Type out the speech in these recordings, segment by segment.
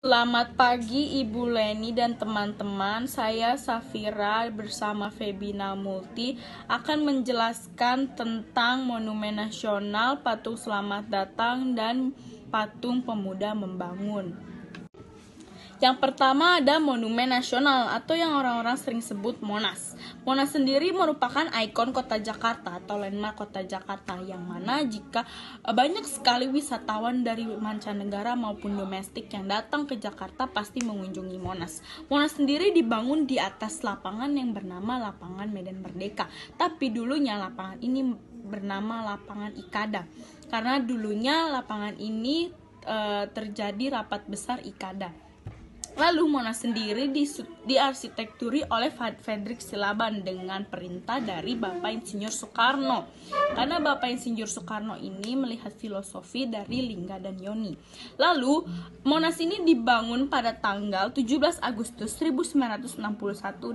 Selamat pagi Ibu Leni dan teman-teman. Saya Safira bersama Febina Multi akan menjelaskan tentang Monumen Nasional, Patung Selamat Datang, dan Patung Pemuda Membangun. Yang pertama ada Monumen Nasional atau yang orang-orang sering sebut Monas. Monas sendiri merupakan ikon kota Jakarta atau landmark kota Jakarta, yang mana jika banyak sekali wisatawan dari mancanegara maupun domestik yang datang ke Jakarta pasti mengunjungi Monas. Monas sendiri dibangun di atas lapangan yang bernama Lapangan Medan Merdeka, tapi dulunya lapangan ini bernama Lapangan Ikada karena dulunya lapangan ini terjadi rapat besar Ikada. Lalu Monas sendiri diarsitekturi oleh Fredrik Silaban dengan perintah dari Bapak Insinyur Soekarno. Karena Bapak Insinyur Soekarno ini melihat filosofi dari Lingga dan Yoni. Lalu Monas ini dibangun pada tanggal 17 Agustus 1961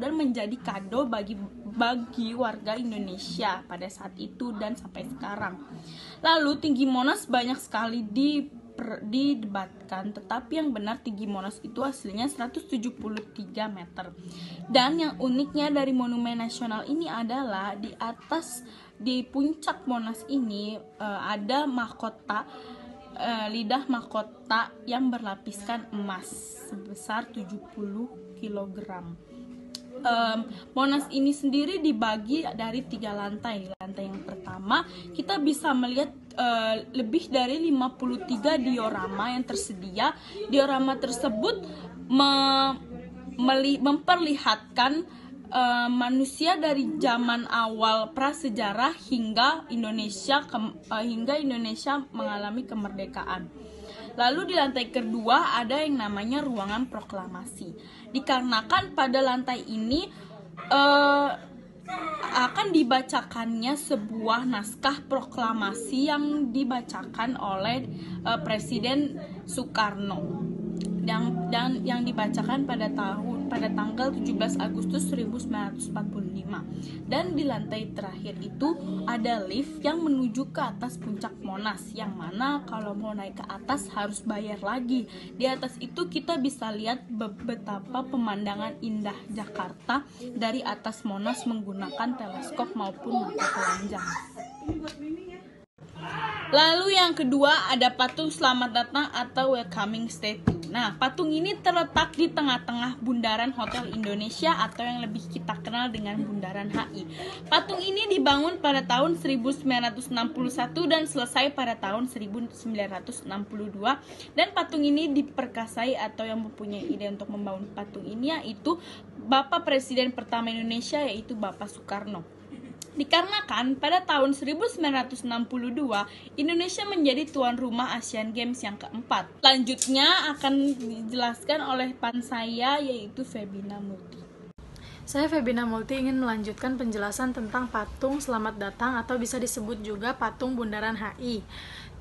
dan menjadi kado bagi warga Indonesia pada saat itu dan sampai sekarang. Lalu tinggi Monas banyak sekali didebatkan, tetapi yang benar tinggi Monas itu hasilnya 173 meter. Dan yang uniknya dari Monumen Nasional ini adalah di puncak Monas ini ada mahkota lidah mahkota yang berlapiskan emas sebesar 70 kg. Monas ini sendiri dibagi dari 3 lantai. Di lantai yang pertama kita bisa melihat lebih dari 53 diorama yang tersedia. Diorama tersebut memperlihatkan manusia dari zaman awal prasejarah hingga Indonesia mengalami kemerdekaan. Lalu di lantai kedua ada yang namanya ruangan proklamasi. Dikarenakan pada lantai ini akan dibacakannya sebuah naskah proklamasi yang dibacakan oleh Presiden Soekarno dan yang dibacakan pada tanggal 17 Agustus 1945. Dan di lantai terakhir itu ada lift yang menuju ke atas puncak Monas, yang mana kalau mau naik ke atas harus bayar lagi. Di atas itu kita bisa lihat betapa pemandangan indah Jakarta dari atas Monas menggunakan teleskop maupun mata telanjang. Lalu yang kedua ada patung Selamat Datang atau Welcoming Statue. Nah, patung ini terletak di tengah-tengah bundaran Hotel Indonesia atau yang lebih kita kenal dengan Bundaran HI. Patung ini dibangun pada tahun 1961 dan selesai pada tahun 1962. Dan patung ini diperkasai atau yang mempunyai ide untuk membangun patung ini yaitu Bapak Presiden pertama Indonesia, yaitu Bapak Soekarno. Dikarenakan pada tahun 1962 Indonesia menjadi tuan rumah Asian Games yang keempat. Selanjutnya akan dijelaskan oleh rekan saya, yaitu Febina Multi. Saya Febina Multi ingin melanjutkan penjelasan tentang patung Selamat Datang atau bisa disebut juga patung Bundaran HI.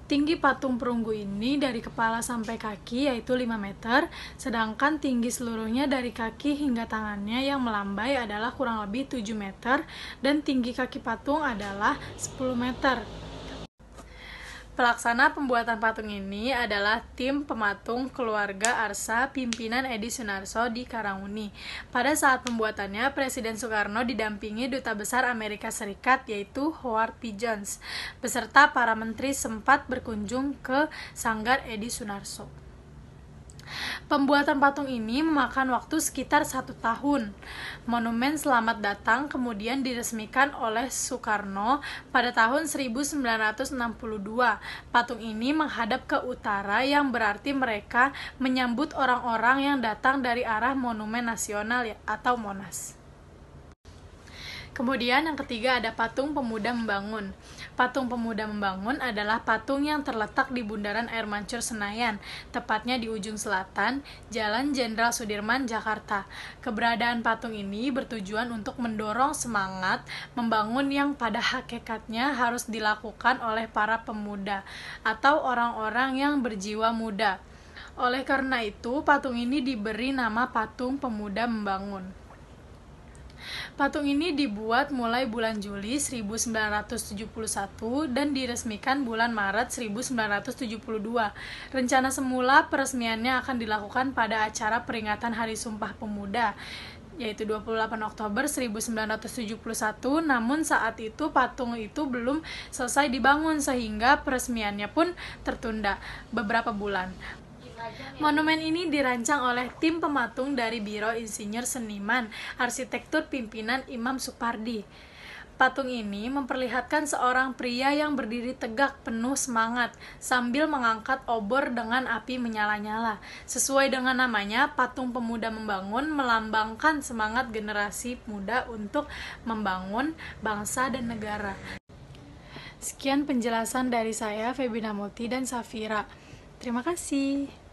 Tinggi patung perunggu ini dari kepala sampai kaki yaitu 5 meter, sedangkan tinggi seluruhnya dari kaki hingga tangannya yang melambai adalah kurang lebih 7 meter, dan tinggi kaki patung adalah 10 meter. Pelaksana pembuatan patung ini adalah tim pematung keluarga Arsa pimpinan Edi Sunarso di Karanguni. Pada saat pembuatannya, Presiden Soekarno didampingi Duta Besar Amerika Serikat yaitu Howard P. Jones, beserta para menteri sempat berkunjung ke sanggar Edi Sunarso. Pembuatan patung ini memakan waktu sekitar 1 tahun. Monumen Selamat Datang kemudian diresmikan oleh Soekarno pada tahun 1962. Patung ini menghadap ke utara yang berarti mereka menyambut orang-orang yang datang dari arah Monumen Nasional atau Monas. Kemudian yang ketiga ada patung Pemuda Membangun. Patung Pemuda Membangun adalah patung yang terletak di Bundaran Air Mancur Senayan, tepatnya di ujung selatan, Jalan Jenderal Sudirman, Jakarta. Keberadaan patung ini bertujuan untuk mendorong semangat membangun yang pada hakikatnya harus dilakukan oleh para pemuda atau orang-orang yang berjiwa muda. Oleh karena itu, patung ini diberi nama Patung Pemuda Membangun. Patung ini dibuat mulai bulan Juli 1971 dan diresmikan bulan Maret 1972. Rencana semula peresmiannya akan dilakukan pada acara peringatan Hari Sumpah Pemuda, yaitu 28 Oktober 1971, namun saat itu patung itu belum selesai dibangun sehingga peresmiannya pun tertunda beberapa bulan. Monumen ini dirancang oleh tim pematung dari Biro Insinyur Seniman Arsitektur pimpinan Imam Supardi. Patung ini memperlihatkan seorang pria yang berdiri tegak penuh semangat sambil mengangkat obor dengan api menyala-nyala. Sesuai dengan namanya, Patung Pemuda Membangun melambangkan semangat generasi muda untuk membangun bangsa dan negara. Sekian penjelasan dari saya, Febi Namulti dan Safira. Terima kasih.